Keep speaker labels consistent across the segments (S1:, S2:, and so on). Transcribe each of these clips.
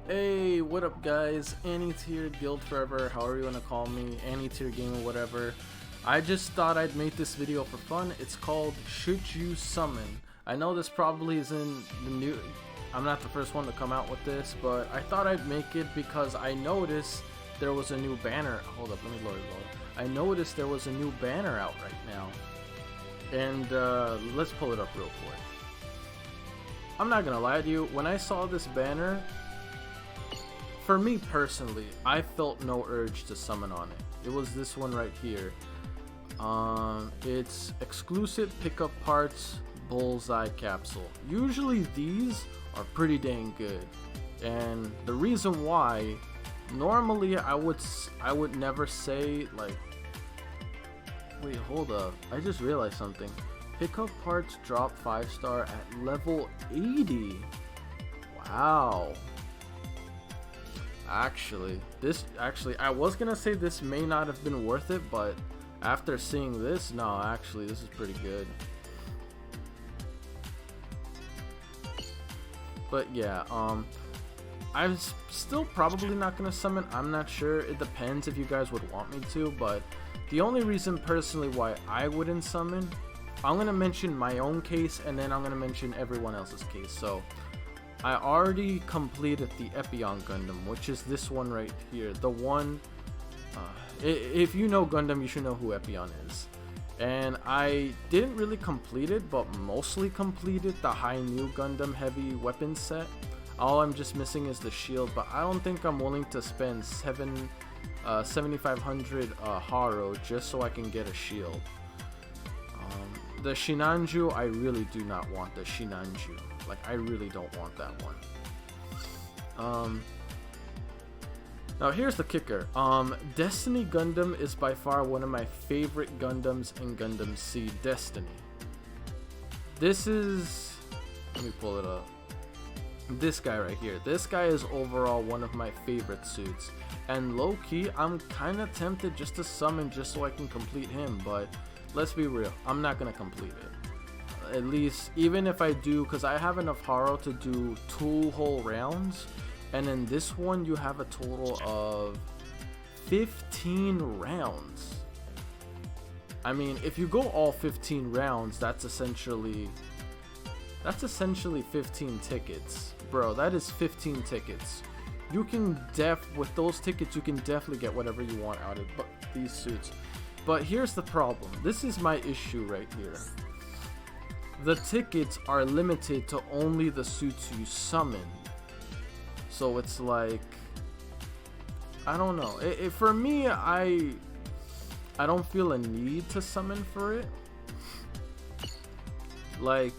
S1: Hey, what up guys? Anti-tier guild forever, however you wanna call me, anti-tier game or whatever. I just thought I'd make this video for fun. It's called Should You Summon? I know this probably isn't the new, I'm not the first one to come out with this, but I thought I'd make it because I noticed there was a new banner. Hold up, let me load. I noticed there was a new banner out right now. And let's pull it up real quick. I'm not gonna lie to you, when I saw this banner, for me personally, I felt no urge to summon on it. It was this one right here. It's exclusive pickup parts Bullseye capsule. Usually these are pretty dang good, and the reason why, normally I would never say like, wait, hold up, I just realized something. Pickup parts drop 5-star at level 80. Wow. Actually, I was gonna say this may not have been worth it, but after seeing this, no, actually, this is pretty good. But yeah, I'm still probably not gonna summon. I'm not sure. It depends if you guys would want me to, but the only reason personally why I wouldn't summon, I'm gonna mention my own case, and then I'm gonna mention everyone else's case. So I already completed the Epion Gundam, which is this one right here. The one, if you know Gundam, you should know who Epion is. And I didn't really complete it, but mostly completed the High New Gundam heavy weapon set. All I'm just missing is the shield, but I don't think I'm willing to spend 7,500 Haro just so I can get a shield. The Shinanju, I really do not want the Shinanju. Like, I really don't want that one. Now here's the kicker. Destiny Gundam is by far one of my favorite Gundams in Gundam Seed Destiny. This is, let me pull it up. This guy right here. This guy is overall one of my favorite suits. And low-key, I'm kind of tempted just to summon just so I can complete him, but let's be real, I'm not gonna complete it. At least, even if I do, because I have enough Haro to do 2 whole rounds, and in this one you have a total of 15 rounds. I mean, if you go all 15 rounds, that's essentially 15 tickets. Bro, that is 15 tickets. You can with those tickets, you can definitely get whatever you want out of these suits. But here's the problem. This is my issue right here. The tickets are limited to only the suits you summon. So it's like, I don't know. For me, I don't feel a need to summon for it. Like,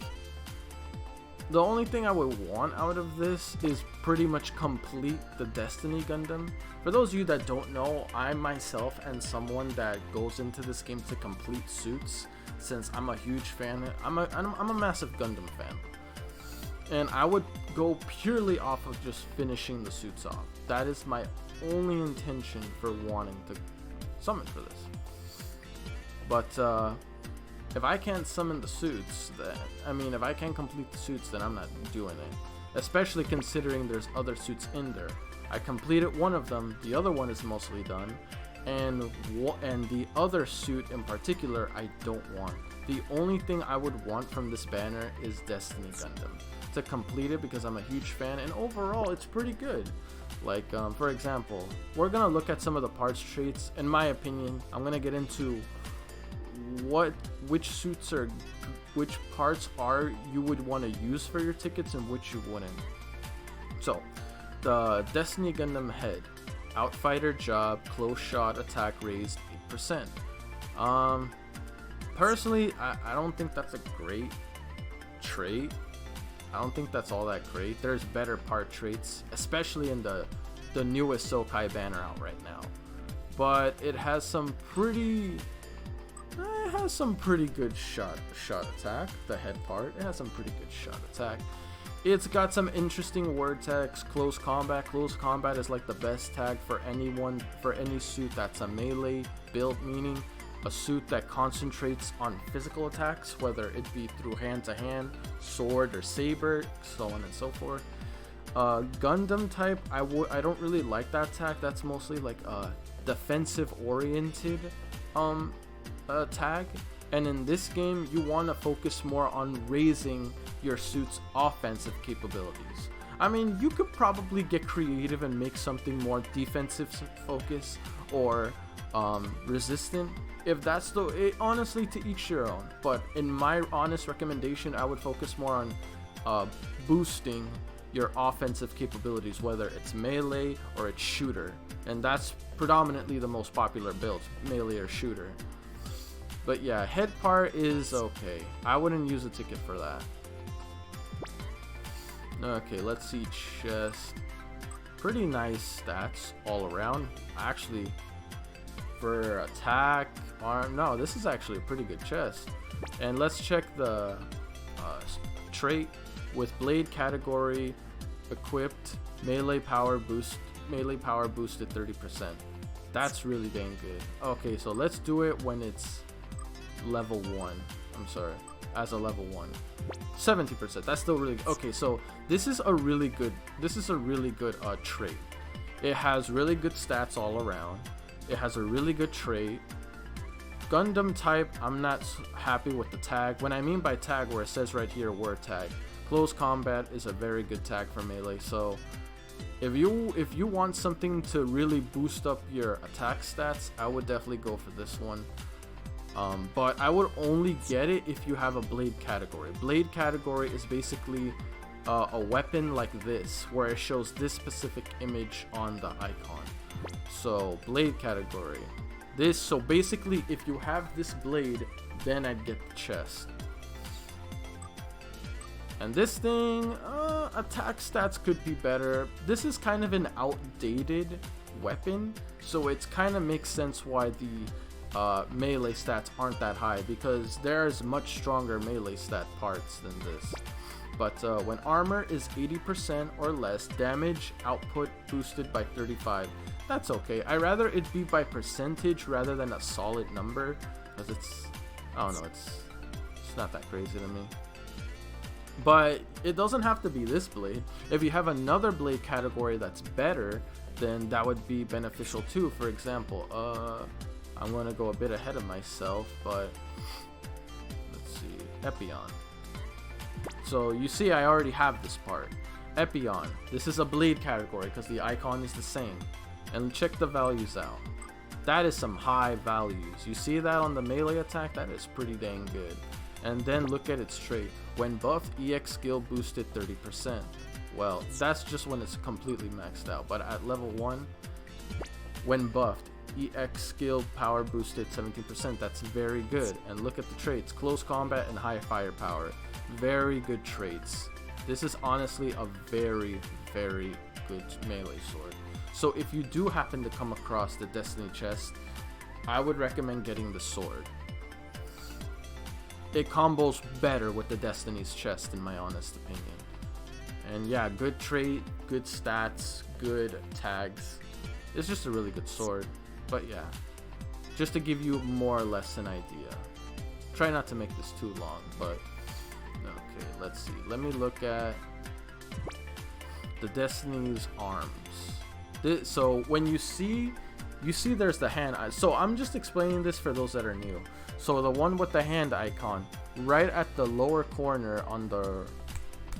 S1: the only thing I would want out of this is pretty much complete the Destiny Gundam. For those of you that don't know, I myself am someone that goes into this game to complete suits, since I'm a huge fan. I'm a massive Gundam fan. And I would go purely off of just finishing the suits off. That is my only intention for wanting to summon for this. But if I can't summon the suits, then, I mean, if I can't complete the suits, then I'm not doing it. Especially considering there's other suits in there. I completed one of them, the other one is mostly done, and the other suit in particular I don't want. The only thing I would want from this banner is Destiny Gundam to complete it, because I'm a huge fan, and overall it's pretty good. Like, for example, we're gonna look at some of the parts traits. In my opinion, I'm gonna get into which suits are, which parts are you would want to use for your tickets and which you wouldn't. So, the Destiny Gundam head, outfighter job, close shot attack raised 8%. Personally, I don't think that's a great trait. I don't think that's all that great. There's better part traits, especially in the newest Sokai banner out right now. But it has some pretty good shot attack. The head part, it has some pretty good shot attack. It's got some interesting word tags. Close combat is like the best tag for anyone, for any suit that's a melee build, meaning a suit that concentrates on physical attacks, whether it be through hand to hand, sword or saber, so on and so forth. Gundam type, I don't really like that tag. That's mostly like a defensive oriented tag. And in this game, you want to focus more on raising your suit's offensive capabilities. I mean, you could probably get creative and make something more defensive focus or resistant. If that's honestly, to each your own. But in my honest recommendation, I would focus more on boosting your offensive capabilities, whether it's melee or it's shooter. And that's predominantly the most popular build, melee or shooter. But yeah, head part is okay. I wouldn't use a ticket for that. Okay, let's see chest. Pretty nice stats all around. Actually, for attack, arm, no, this is actually a pretty good chest. And let's check the trait with blade category equipped, melee power boosted 30%. That's really dang good. Okay, so let's do it when it's level 1. I'm sorry, as a level 1. 70%. That's still really good. Okay, so this is a really good trait. It has really good stats all around. It has a really good trait. Gundam type, I'm not happy with the tag. When I mean by tag, where it says right here word tag, close combat is a very good tag for melee. So if you want something to really boost up your attack stats, I would definitely go for this one. But I would only get it if you have a blade category. Blade category is basically a weapon like this, where it shows this specific image on the icon. So blade category. So basically, if you have this blade, then I'd get the chest. And this thing, attack stats could be better. This is kind of an outdated weapon, so it kind of makes sense why the melee stats aren't that high, because there's much stronger melee stat parts than this. But when armor is 80% or less, damage output boosted by 35. That's okay. I'd rather it be by percentage rather than a solid number, because it's, I don't know, it's not that crazy to me. But it doesn't have to be this blade. If you have another blade category that's better, then that would be beneficial too. For example, I'm going to go a bit ahead of myself, but let's see, Epion. So you see I already have this part. Epion, this is a blade category because the icon is the same. And check the values out. That is some high values. You see that on the melee attack? That is pretty dang good. And then look at its trait. When buffed, EX skill boosted 30%. Well, that's just when it's completely maxed out. But at level 1, when buffed, EX skill power boosted 17%. That's very good. And look at the traits. Close combat and high firepower. Very good traits. This is honestly a very, very good melee sword. So if you do happen to come across the Destiny chest, I would recommend getting the sword. It combos better with the Destiny's chest, in my honest opinion. And yeah, good trait, good stats, good tags. It's just a really good sword. But yeah, just to give you more or less an idea. Try not to make this too long, but okay, let's see. Let me look at the Destiny's arms. So when you see there's the hand. So I'm just explaining this for those that are new. So the one with the hand icon, right at the lower corner on the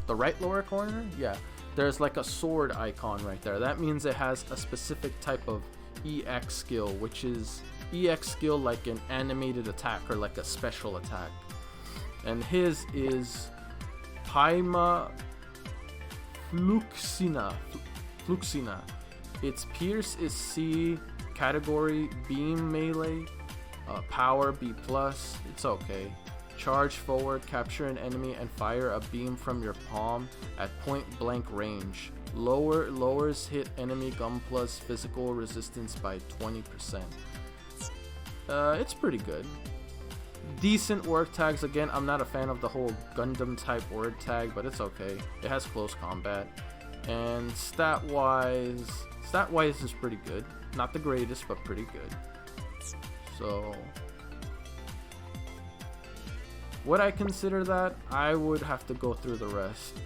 S1: right lower corner, yeah, there's like a sword icon right there. That means it has a specific type of EX skill, which is EX skill like an animated attack or like a special attack. And his is Paima Fluxina. Its pierce is C, category beam melee, power B+, it's okay. Charge forward, capture an enemy and fire a beam from your palm at point blank range. Lowers hit enemy Gunpla's physical resistance by 20%. It's pretty good. Decent word tags. Again, I'm not a fan of the whole Gundam type word tag, but it's okay. It has close combat. And stat wise is pretty good. Not the greatest, but pretty good. So would I consider that? I would have to go through the rest.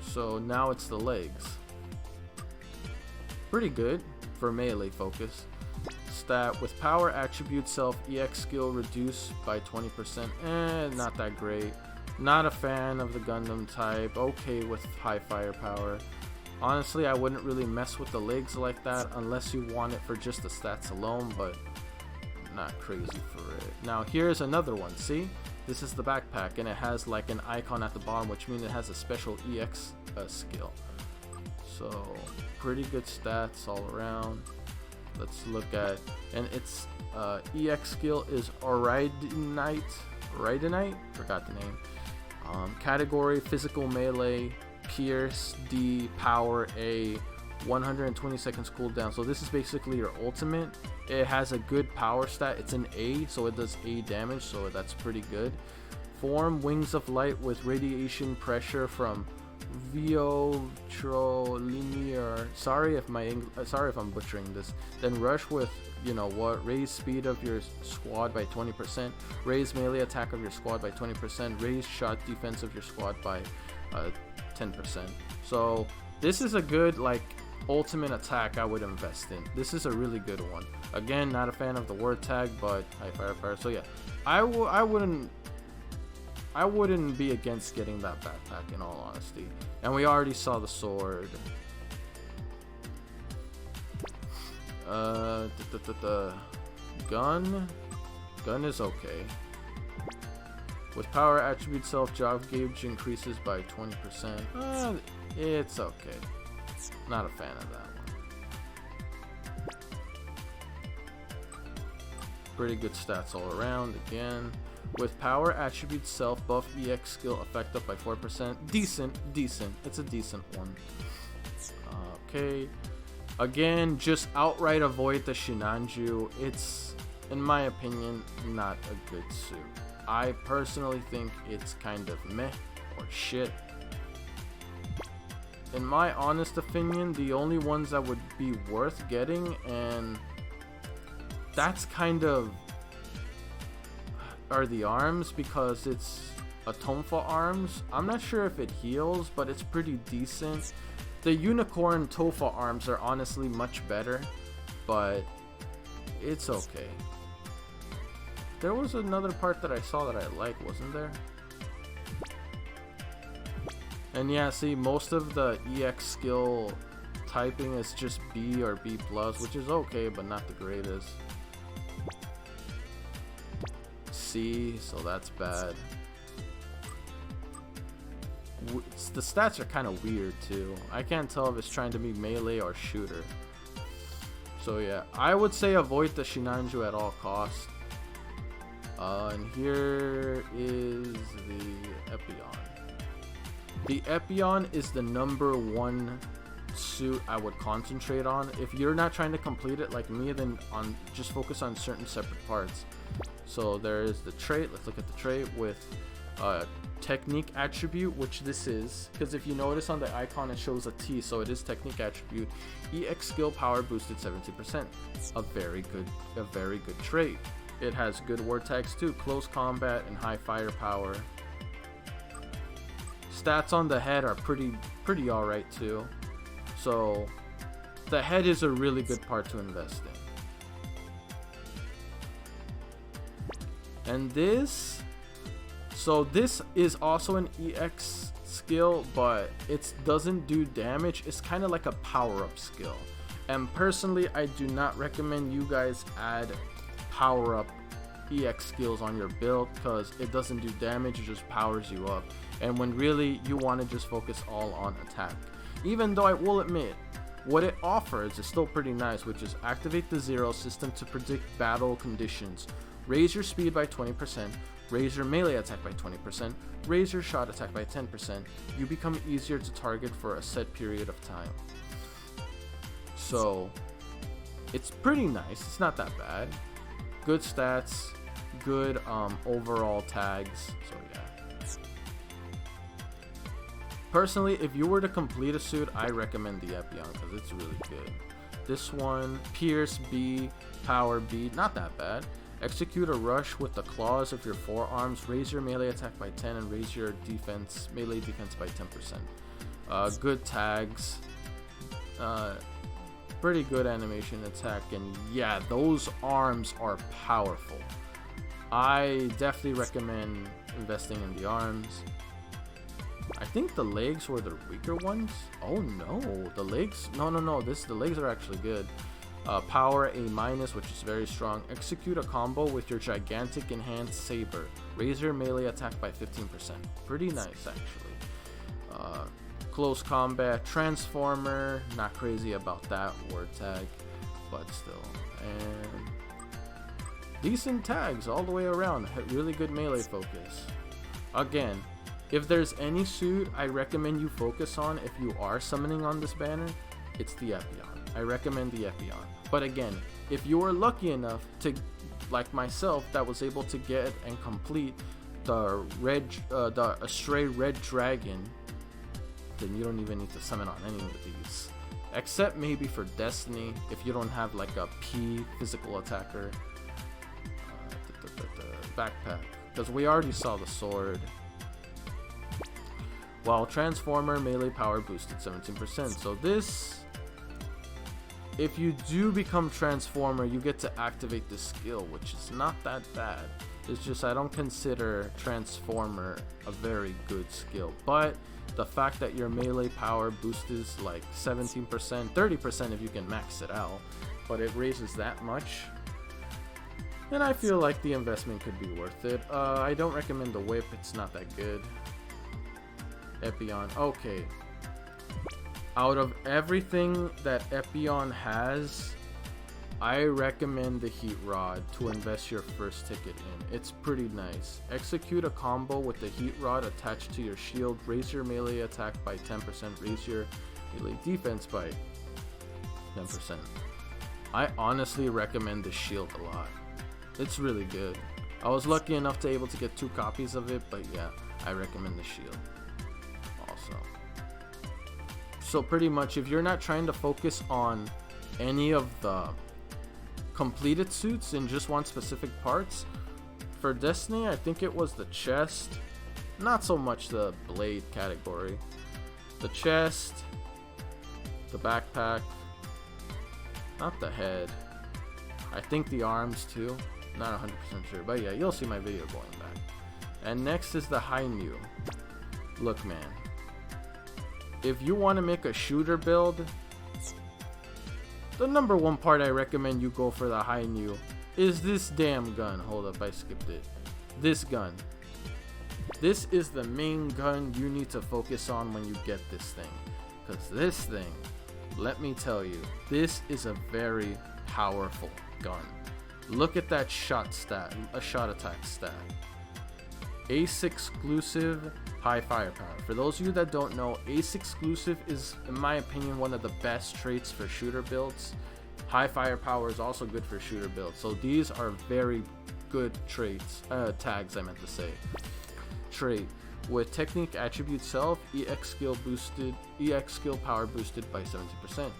S1: So now it's the legs. Pretty good for melee focus. Stat with power attribute self EX skill reduced by 20%. Not that great. Not a fan of the Gundam type. Okay with high firepower. Honestly, I wouldn't really mess with the legs like that unless you want it for just the stats alone, but not crazy for it. Now here's another one. See, this is the backpack and it has like an icon at the bottom, which means it has a special EX skill. So pretty good stats all around. Let's look at, and its EX skill is Ridinite, forgot the name. Category physical melee, pierce D, power A, 120 seconds cooldown. So this is basically your ultimate. It has a good power stat. It's an A, so it does A damage, so that's pretty good. Form wings of light with radiation pressure from Viotrolinier. Sorry if I'm butchering this. Then rush with, you know what, raise speed of your squad by 20%, raise melee attack of your squad by 20%, raise shot defense of your squad by 10%. So this is a good like ultimate attack I would invest in. This is a really good one. Again, not a fan of the word tag, but high firepower. So yeah, I wouldn't be against getting that backpack in all honesty. And we already saw the sword. Gun is okay. With power attribute self job gauge increases by 20%. It's okay. Not a fan of that one. Pretty good stats all around again. With power attribute self buff EX skill effect up by 4%. Decent. It's a decent one. Okay. Again, just outright avoid the Shinanju. It's, in my opinion, not a good suit. I personally think it's kind of meh or shit. In my honest opinion, the only ones that would be worth getting, and that's kind of, are the arms, because it's a Tonfa arms. I'm not sure if it heals, but it's pretty decent. The unicorn Tofa arms are honestly much better, but it's okay. There was another part that I saw that I liked, wasn't there? And yeah, see, most of the EX skill typing is just B or B+, which is okay, but not the greatest. C, so that's bad. The stats are kind of weird too. I can't tell if it's trying to be melee or shooter. So yeah, I would say avoid the Shinanju at all costs. And here is the Epion. The Epion is the #1 suit I would concentrate on. If you're not trying to complete it like me, then just focus on certain separate parts. So there is the trait. Let's look at the trait with technique attribute, which this is, because if you notice on the icon it shows a T, so it is technique attribute. EX skill power boosted 70%. A very good trait. It has good word tags too, close combat and high firepower. Stats on the head are pretty alright too. So the head is a really good part to invest in. And this is also an EX skill, but it doesn't do damage. It's kind of like a power-up skill. And personally, I do not recommend you guys add power-up EX skills on your build, because it doesn't do damage, it just powers you up. And when really you want to just focus all on attack. Even though I will admit, what it offers is still pretty nice, which is activate the zero system to predict battle conditions. Raise your speed by 20%, raise your melee attack by 20%, raise your shot attack by 10%. You become easier to target for a set period of time. So it's pretty nice, it's not that bad. Good stats, good overall tags, so yeah. Personally, if you were to complete a suit, I recommend the Epion because it's really good. This one, Pierce B, Power B, not that bad. Execute a rush with the claws of your forearms, raise your melee attack by 10 and raise your melee defense by 10%. Good tags. Pretty good animation attack, and yeah, those arms are powerful. I definitely recommend investing in the arms. I think the legs were the weaker ones. Oh no, the legs, no, the legs are actually good. Power A-, which is very strong. Execute a combo with your gigantic enhanced saber. Raise your melee attack by 15%. Pretty nice, actually. Close combat, transformer, not crazy about that word tag, but still. And decent tags all the way around. Really good melee focus. Again, if there's any suit I recommend you focus on if you are summoning on this banner, it's the Epion. I recommend the Epion. But again, if you were lucky enough to, like myself, that was able to get and complete the Astray Red Dragon, then you don't even need to summon on any of these. Except maybe for Destiny, if you don't have like a P physical attacker. Backpack, because we already saw the sword. While Transformer melee power boosted 17%. So this, if you do become Transformer, you get to activate this skill, which is not that bad. It's just I don't consider Transformer a very good skill, but the fact that your melee power boost is like 17%, 30% if you can max it out, but it raises that much, then I feel like the investment could be worth it. I don't recommend the whip, it's not that good. Epion, okay. Out of everything that Epion has, I recommend the Heat Rod to invest your first ticket in. It's pretty nice. Execute a combo with the Heat Rod attached to your shield. Raise your melee attack by 10%. Raise your melee defense by 10%. I honestly recommend the shield a lot. It's really good. I was lucky enough to able to get 2 copies of it, but yeah, I recommend the shield also. So pretty much, if you're not trying to focus on any of the completed suits and just want specific parts, for Destiny, I think it was the chest, not so much the blade category. The chest, the backpack, not the head. I think the arms too, not 100% sure, but yeah, you'll see my video going back. And next is the Hainu. Look, man, if you want to make a shooter build, the number one part I recommend you go for the Hainu is this damn gun. Hold up, I skipped it. This gun. This is the main gun you need to focus on when you get this thing. Because this thing, let me tell you, this is a very powerful gun. Look at that shot stat, a shot attack stat. Ace exclusive, high firepower. For those of you that don't know, Ace exclusive is, in my opinion, one of the best traits for shooter builds. High firepower is also good for shooter builds. So these are very good traits, tags I meant to say. Trait with technique attribute self, EX skill power boosted by 70%.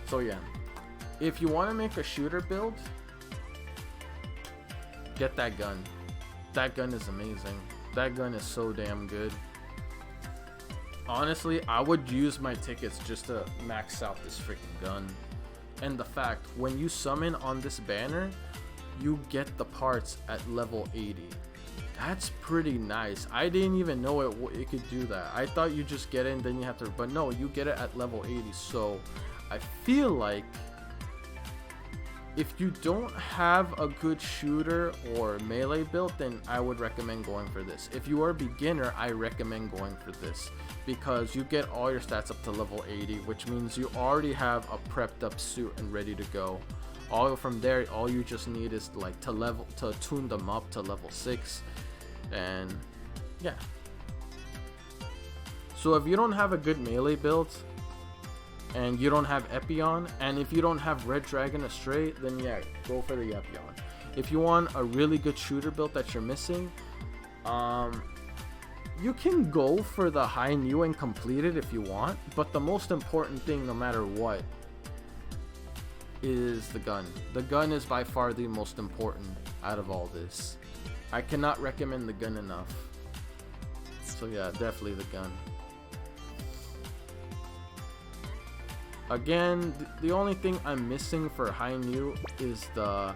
S1: So yeah, if you want to make a shooter build, get that gun. That gun is amazing. That gun is so damn good. Honestly, I would use my tickets just to max out this freaking gun. And the fact, when you summon on this banner, you get the parts at level 80. That's pretty nice. I didn't even know it could do that. I thought you just get it and then you have to, but no, you get it at level 80. So I feel like if you don't have a good shooter or melee build, then I would recommend going for this. If you are a beginner, I recommend going for this because you get all your stats up to level 80, which means you already have a prepped up suit and ready to go. All from there, all you just need is like to tune them up to level 6, and yeah. So if you don't have a good melee build, and you don't have Epion, and if you don't have Red Dragon Astray, then yeah, go for the Epion. If you want a really good shooter build that you're missing, you can go for the Hainu and complete it if you want, but the most important thing, no matter what, is the gun. The gun is by far the most important out of all this. I cannot recommend the gun enough. So yeah, definitely the gun. Again, the only thing I'm missing for High New is the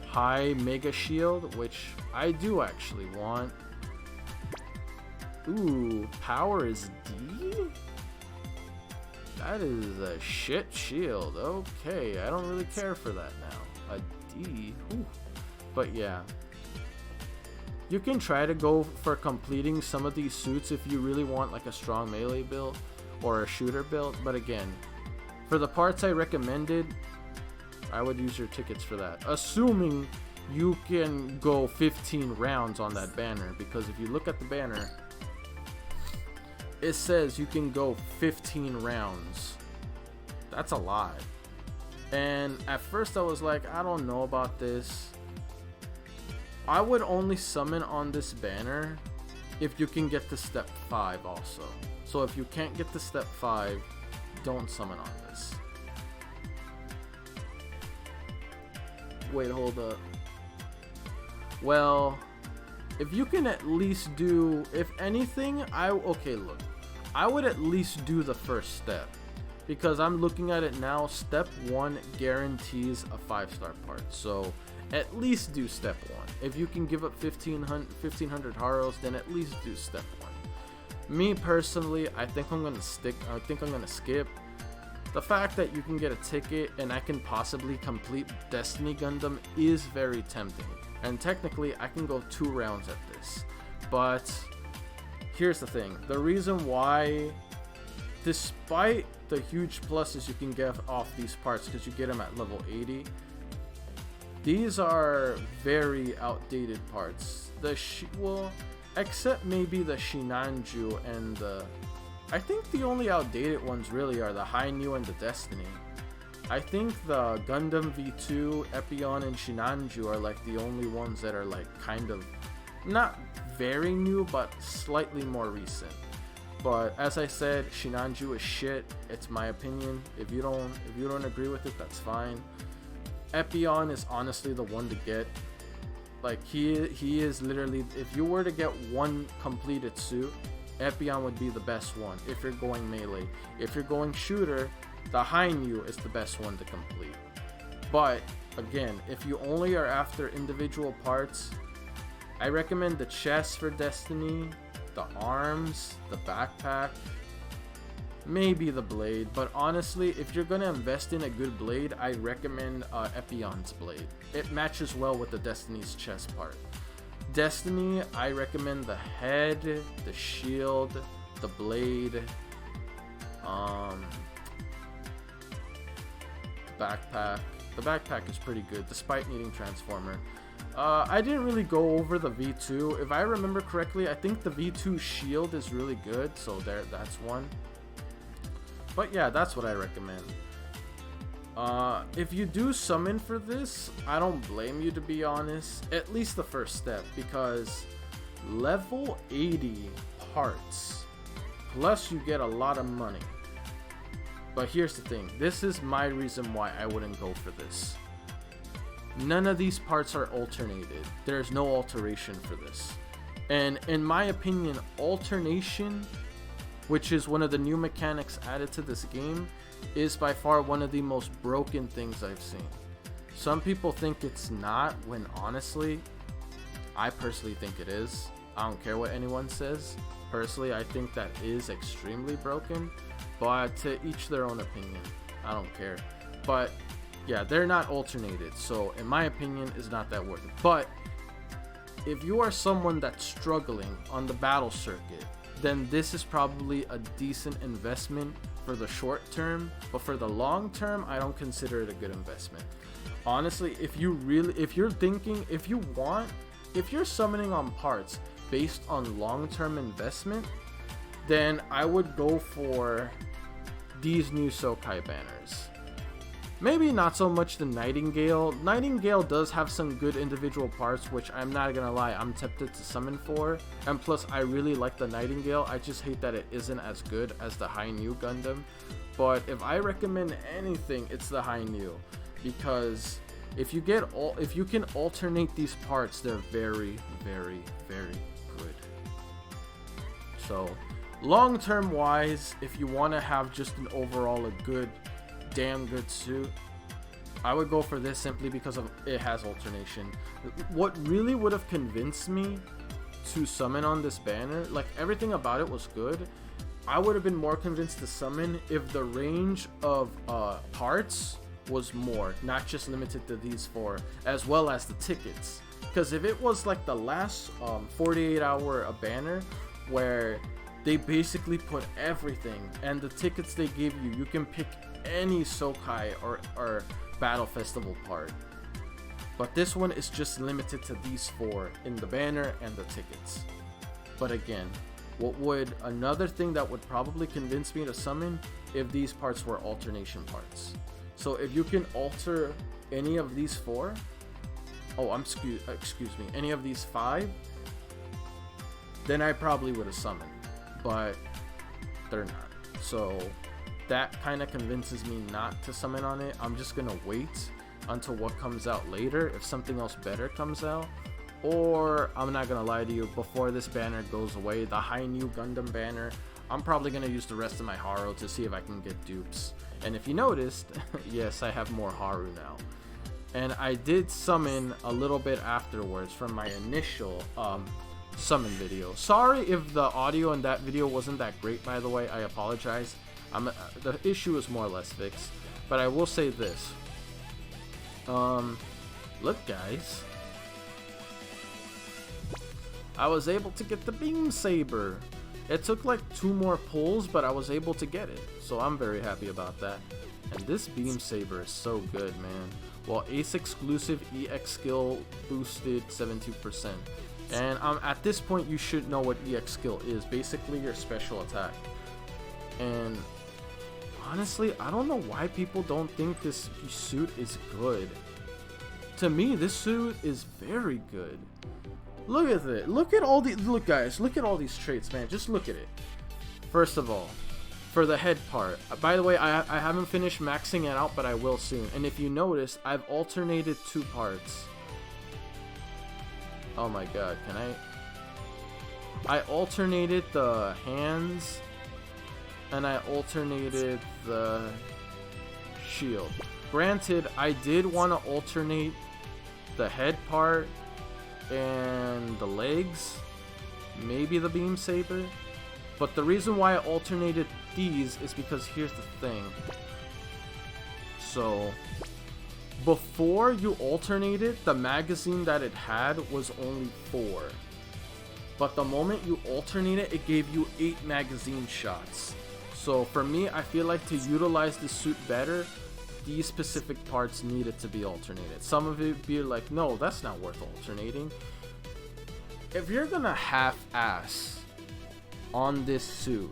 S1: High Mega Shield, which I do actually want. Ooh, power is D? That is a shit shield. Okay, I don't really care for that now. A D? Ooh. But yeah. You can try to go for completing some of these suits if you really want like a strong melee build or a shooter build. But again, for the parts I recommended, I would use your tickets for that. Assuming you can go 15 rounds on that banner. Because if you look at the banner, it says you can go 15 rounds. That's a lot. And at first I was like, I don't know about this. I would only summon on this banner if you can get to step 5 also. So if you can't get to step 5, don't summon on this. Wait, hold up. Well, if you can at least do, if anything, okay, look. I would at least do the first step. Because I'm looking at it now, step 1 guarantees a 5-star part. So at least do step 1. If you can give up 1500 Haros, then at least do step 1. Me personally, I think I'm gonna skip. The fact that you can get a ticket and I can possibly complete Destiny Gundam is very tempting. And technically, I can go 2 rounds at this. But here's the thing. The reason why, despite the huge pluses you can get off these parts because you get them at level 80, these are very outdated parts. Well, except maybe the Shinanju and I think the only outdated ones really are the High New and the Destiny. I think the Gundam V2, Epion, and Shinanju are like the only ones that are like kind of not very new, but slightly more recent. But as I said, Shinanju is shit. It's my opinion. If you don't agree with it, that's fine. Epion is honestly the one to get. Like he is literally, if you were to get one completed suit, Epion would be the best one if you're going melee. If you're going shooter, the High New is the best one to complete. But again, if you only are after individual parts, I recommend the chest for Destiny, the arms, the backpack, maybe the blade. But honestly, if you're gonna invest in a good blade, I recommend Epion's blade. It matches well with the Destiny's chest part. Destiny, I recommend the head, the shield, the blade, backpack. The backpack is pretty good despite needing transformer. I didn't really go over the V2. If I remember correctly, I think the V2 shield is really good, so that's one. But yeah, that's what I recommend. If you do summon for this, I don't blame you, to be honest. At least the first step, because level 80 parts, plus you get a lot of money. But here's the thing, this is my reason why I wouldn't go for this. None of these parts are alternated. There's no alteration for this. And in my opinion, alternation, which is one of the new mechanics added to this game, is by far one of the most broken things I've seen. Some people think it's not, when honestly, I personally think it is. I don't care what anyone says. Personally, I think that is extremely broken, but to each their own opinion. I don't care. But yeah, they're not alternated, so in my opinion, it's not that worth it. But if you are someone that's struggling on the battle circuit, then this is probably a decent investment for the short term, but for the long term, I don't consider it a good investment. Honestly, if you're summoning on parts based on long-term investment, then I would go for these new Sokai banners. Maybe not so much the Nightingale. Nightingale does have some good individual parts, which I'm not gonna lie, I'm tempted to summon for. And plus, I really like the Nightingale. I just hate that it isn't as good as the High New Gundam. But if I recommend anything, it's the High New, because if you can alternate these parts, they're very, very, very good. So, long-term wise, if you want to have just an overall a good damn good suit, I would go for this simply because of it has alternation. What really would have convinced me to summon on this banner, like everything about it was good, I would have been more convinced to summon if the range of parts was more, not just limited to these 4, as well as the tickets. Because if it was like the last 48-hour banner where they basically put everything, and the tickets they give you, you can pick any Sokai or Battle Festival part. But this one is just limited to these 4 in the banner and the tickets. But again, what would another thing that would probably convince me to summon if these parts were alternation parts. So if you can alter any of these 4, excuse me, any of these 5, then I probably would have summoned, but they're not. So that kind of convinces me not to summon on it. I'm just gonna wait until what comes out later, if something else better comes out. Or I'm not gonna lie to you, before this banner goes away, the high new Gundam banner, I'm probably gonna use the rest of my Haru to see if I can get dupes. And if you noticed, yes, I have more Haru now. And I did summon a little bit afterwards from my initial summon video. Sorry if the audio in that video wasn't that great, by the way. I apologize. The issue is more or less fixed. But I will say this. Look, guys. I was able to get the Beam Saber. It took like 2 more pulls, but I was able to get it. So I'm very happy about that. And this Beam Saber is so good, man. Well, Ace exclusive EX skill boosted 72%. And at this point, you should know what EX skill is. Basically, your special attack. And honestly, I don't know why people don't think this suit is good. To me, this suit is very good. Look at it. Look at all these. Look, guys. Look at all these traits, man. Just look at it. First of all, for the head part. By the way, I haven't finished maxing it out, but I will soon. And if you notice, I've alternated 2 parts. Oh my god, can I alternated the hands, and I alternated the shield. Granted, I did want to alternate the head part and the legs, maybe the Beam Saber, but the reason why I alternated these is because here's the thing. So before you alternated, the magazine that it had was only 4, but the moment you alternate it, it gave you 8 magazine shots. So for me, I feel like to utilize the suit better, these specific parts needed to be alternated. Some of it be like, no, that's not worth alternating. If you're gonna half-ass on this suit,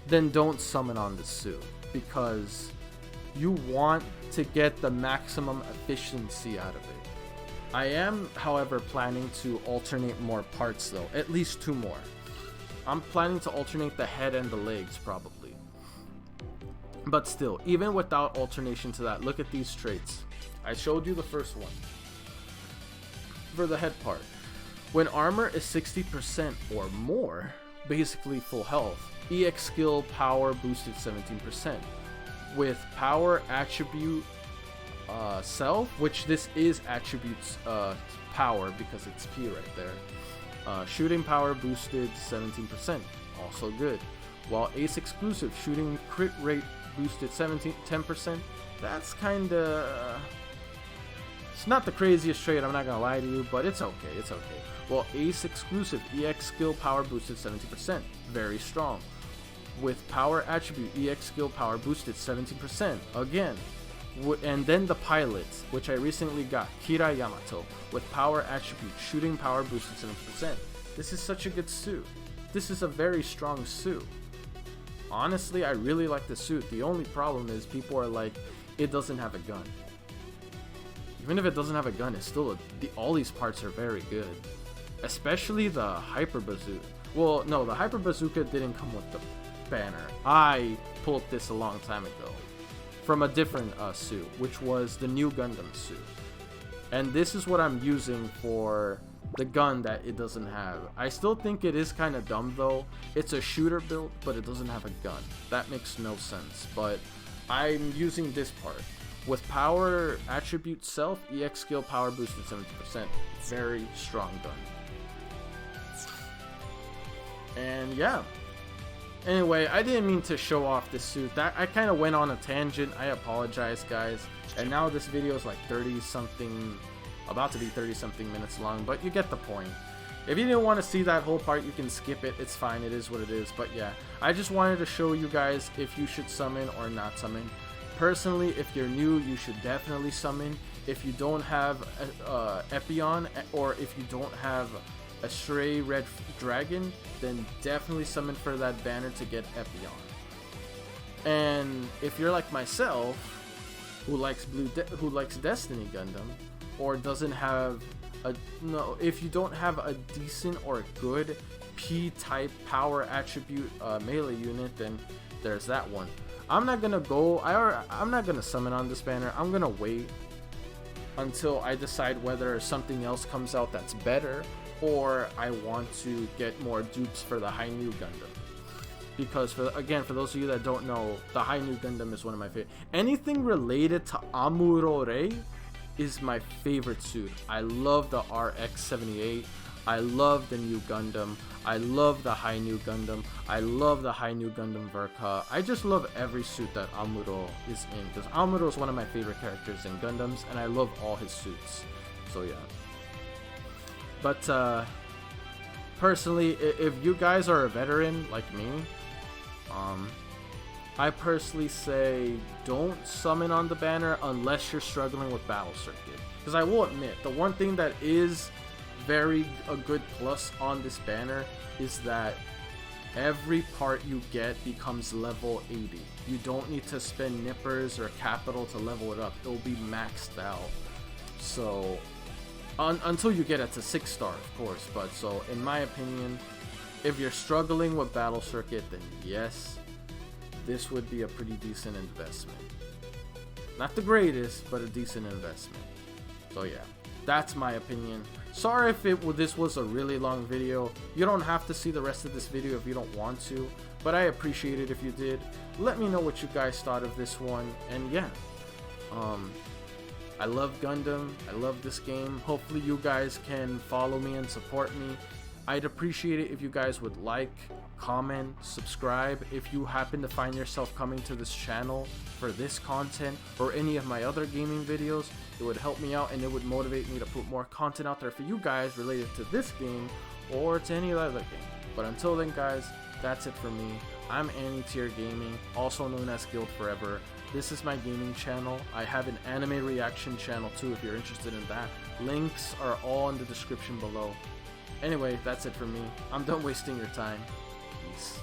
S1: then don't summon on the suit, because you want to get the maximum efficiency out of it. I am, however, planning to alternate more parts though, at least 2 more. I'm planning to alternate the head and the legs probably. But still, even without alternation to that, look at these traits. I showed you the first one. For the head part, when armor is 60% or more, basically full health, EX skill power boosted 17%. With power attribute self, which this is attributes power because it's P right there. Shooting power boosted 17%, also good. While Ace exclusive shooting crit rate boosted 10%. That's kinda it's not the craziest trait, I'm not gonna lie to you, but it's okay, it's okay. Well, Ace exclusive EX skill power boosted 70%, very strong. With power attribute EX skill power boosted 17%, again. And then the pilot, which I recently got, Kira Yamato, with power attribute shooting power boosted 70%. This is such a good suit. This is a very strong suit. Honestly, I really like the suit. The only problem is people are like, it doesn't have a gun. Even if it doesn't have a gun, it's still all these parts are very good. Especially the Hyper Bazooka. Well, no, the Hyper Bazooka didn't come with the banner. I pulled this a long time ago from a different suit, which was the new Gundam suit. And this is what I'm using for the gun that it doesn't have. I still think it is kind of dumb though. It's a shooter build, but it doesn't have a gun. That makes no sense, but I'm using this part. With power attribute self, EX skill power boosted 70%. Very strong gun. And yeah. Anyway, I didn't mean to show off this suit. That I kind of went on a tangent. I apologize, guys. And now this video is like 30 something, about to be 30 something minutes long, but you get the point. If you didn't want to see that whole part, you can skip it. It's fine. It is what it is. But yeah, I just wanted to show you guys if you should summon or not summon. Personally, if you're new, you should definitely summon. If you don't have Epion, or if you don't have a Stray Red Dragon, then definitely summon for that banner to get Epion. And if you're like myself, who likes Destiny Gundam, or doesn't have if you don't have a decent or good P-type power attribute melee unit, then there's that one. I'm not gonna summon on this banner. I'm gonna wait until I decide whether something else comes out that's better, or I want to get more dupes for the High New Gundam. Because for those of you that don't know, the High New Gundam is one of my favorite. Anything related to Amuro is my favorite suit. I love the RX-78. I love the New Gundam. I love the High New Gundam. I love the High New Gundam Verka. I just love every suit that Amuro is in, because Amuro is one of my favorite characters in Gundams, and I love all his suits. So yeah. But personally, if you guys are a veteran like me, I personally say don't summon on the banner unless you're struggling with Battle Circuit. Because I will admit, the one thing that is a good plus on this banner is that every part you get becomes level 80. You don't need to spend nippers or capital to level it up. It'll be maxed out. So until you get it to 6-star, of course. But so in my opinion, if you're struggling with Battle Circuit, then yes, this would be a pretty decent investment. Not the greatest, but a decent investment. So yeah, that's my opinion. Sorry if this was a really long video. You don't have to see the rest of this video if you don't want to, but I appreciate it if you did. Let me know what you guys thought of this one. And yeah, I love Gundam. I love this game. Hopefully you guys can follow me and support me. I'd appreciate it if you guys would like, comment, subscribe. If you happen to find yourself coming to this channel for this content or any of my other gaming videos, it would help me out and it would motivate me to put more content out there for you guys related to this game or to any other game. But until then, guys, that's it for me. I'm Anti-Tier Gaming, also known as Guild Forever. This is my gaming channel. I have an anime reaction channel too if you're interested in that. Links are all in the description below. Anyway, that's it for me. I'm done wasting your time. Peace.